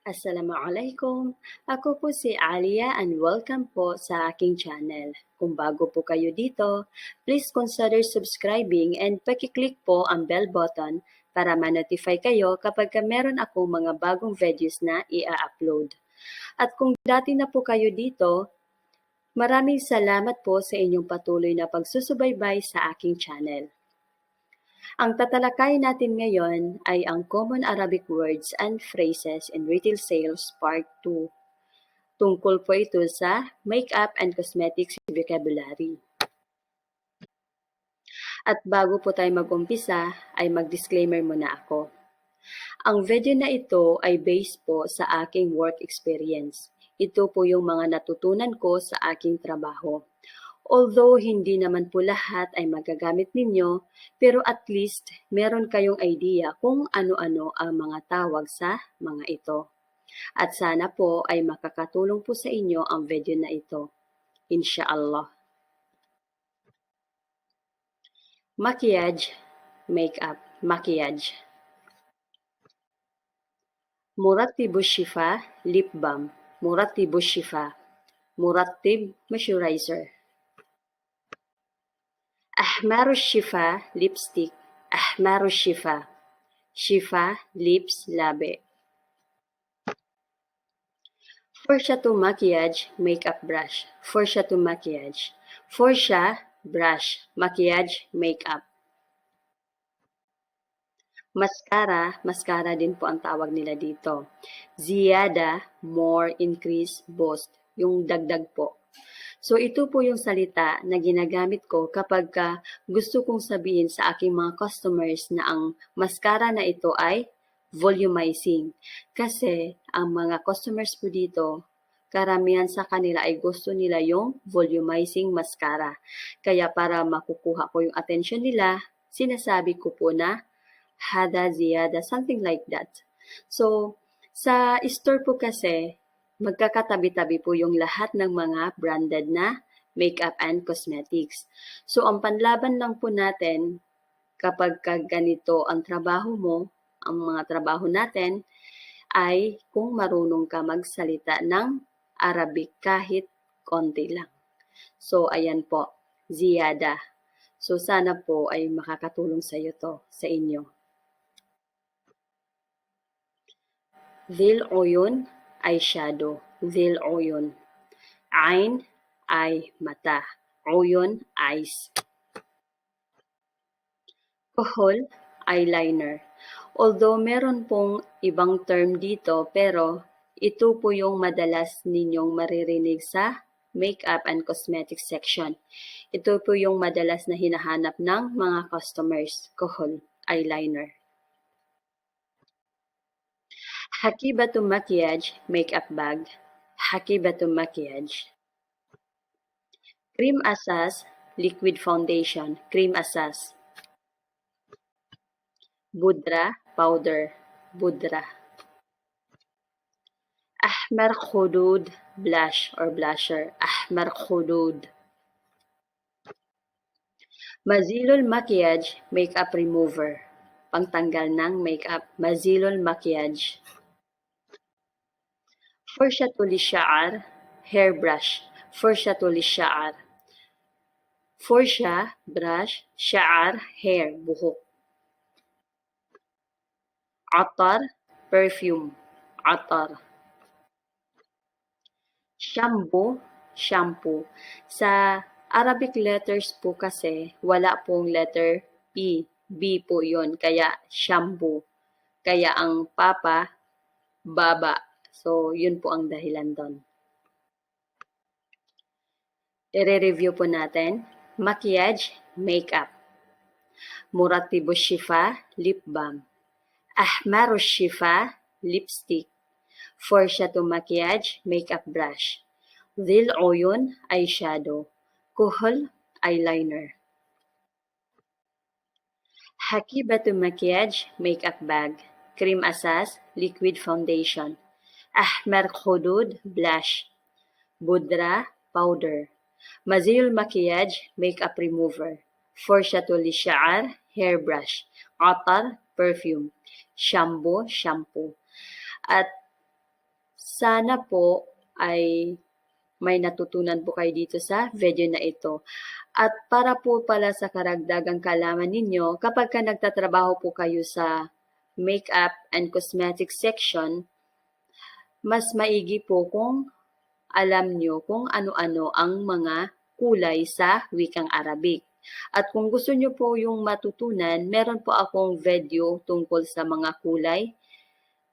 Assalamualaikum. Ako po si Alia and welcome po sa aking channel. Kung bago po kayo dito, please consider subscribing and paki-click po ang bell button para ma-notify kayo kapag meron akong mga bagong videos na i-upload. At kung dati na po kayo dito, maraming salamat po sa inyong patuloy na pagsusubaybay sa aking channel. Ang tatalakayin natin ngayon ay ang Common Arabic Words and Phrases in Retail Sales Part 2. Tungkol po ito sa Makeup and Cosmetics Vocabulary. At bago po tayo mag-umpisa, ay mag-disclaimer muna ako. Ang video na ito ay based po sa aking work experience. Ito po yung mga natutunan ko sa aking trabaho. Although hindi naman po lahat ay magagamit ninyo, pero at least meron kayong idea kung ano-ano ang mga tawag sa mga ito. At sana po ay makakatulong po sa inyo ang video na ito. Insha'Allah. Maquillage, makeup, maquillage. Murattibu shifa, lip balm. Murattibu shifa. Murattib, moisturizer. Ahmaru shifa, lipstick. Ahmaru shifa. Shifa, lips, labi. Fursha to maquillage, makeup brush. Fursha to maquillage. Fursha, brush. Maquillage, makeup. Mascara, mascara din po ang tawag nila dito. Ziyada, more, increase, boost. Yung dagdag po. So ito po yung salita na ginagamit ko kapag gusto kong sabihin sa aking mga customers na ang mascara na ito ay volumizing. Kasi ang mga customers po dito, karamihan sa kanila ay gusto nila yung volumizing mascara. Kaya para makukuha ko yung attention nila, sinasabi ko po na hada ziyada, something like that. So sa store po kasi, magkakatabi-tabi po yung lahat ng mga branded na makeup and cosmetics. So, ang panlaban lang po natin kapag ganito ang trabaho mo, ang mga trabaho natin, ay kung marunong ka magsalita ng Arabic kahit konti lang. So, ayan po, ziyada. So, sana po ay makakatulong sa iyo to, sa inyo. Dhil uyun, eyeshadow. Dhil uyun. Ain, eye, mata. Uyun, eyes. Kuhol, eyeliner. Although meron pong ibang term dito, pero ito po yung madalas ninyong maririnig sa makeup and cosmetics section. Ito po yung madalas na hinahanap ng mga customers. Kuhol, eyeliner. Hakibatu maquillage, makeup bag. Hakibatu maquillage. Cream asas, liquid foundation. Cream asas. Budra, powder. Budra. Ahmar khudud, blush or blusher. Ahmar khudud. Mazilul maquillage, makeup remover. Pangtanggal ng makeup. Mazilul maquillage. Furshatul lisha'ar, hairbrush. Furshatul lisha'ar. Fursha, brush, sha'ar, hair, buhok. Atar, perfume. Atar. Shampoo, shampoo. Sa Arabic letters po kasi, wala pong letter P. B po yun. Kaya shampoo. Kaya ang papa, baba. So, yun po ang dahilan doon. I-review po natin. Maquillage, makeup. Murattibu shifa, lip balm. Ahmaru shifa, lipstick. Furshatul maquillage, makeup brush. Dhil uyun, eyeshadow. Kuhol, eyeliner. Hakibatu maquillage, makeup bag. Cream asas, liquid foundation. Ahmar khudud, blush. Budra, powder. Mazil maquillage, makeup remover. Furshatul lisha'ar, hairbrush. Atar, perfume. Shampoo, shampoo. At Sana po ay may natutunan po kayo dito sa video na ito. At para po pala sa karagdagang kaalaman ninyo, kapag ka nagtatrabaho po kayo sa makeup and cosmetics section, mas maigi po kung alam nyo kung ano-ano ang mga kulay sa wikang Arabic. At kung gusto nyo po yung matutunan, meron po akong video tungkol sa mga kulay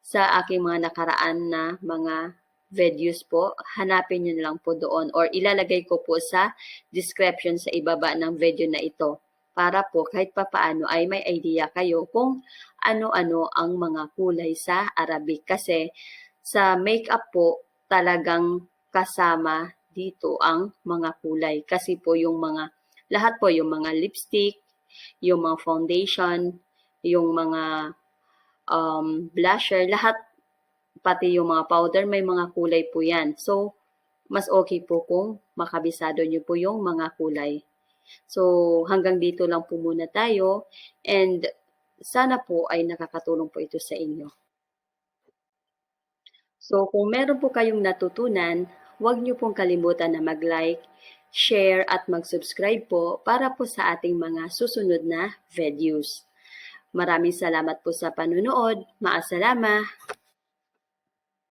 sa aking mga nakaraan na mga videos po. Hanapin nyo na lang po doon or ilalagay ko po sa description sa ibaba ng video na ito para po kahit papaano ay may idea kayo kung ano-ano ang mga kulay sa Arabic. Kasi sa makeup po talagang kasama dito ang mga kulay. Kasi po yung mga, lahat po yung mga lipstick, yung mga foundation, yung mga blusher, lahat, pati yung mga powder, may mga kulay po yan. So, mas okay po kung makabisado nyo po yung mga kulay. So, hanggang dito lang po muna tayo and sana po ay nakakatulong po ito sa inyo. So, kung meron po kayong natutunan, huwag niyo pong kalimutan na mag-like, share at mag-subscribe po para po sa ating mga susunod na videos. Maraming salamat po sa panunood. Maasalama!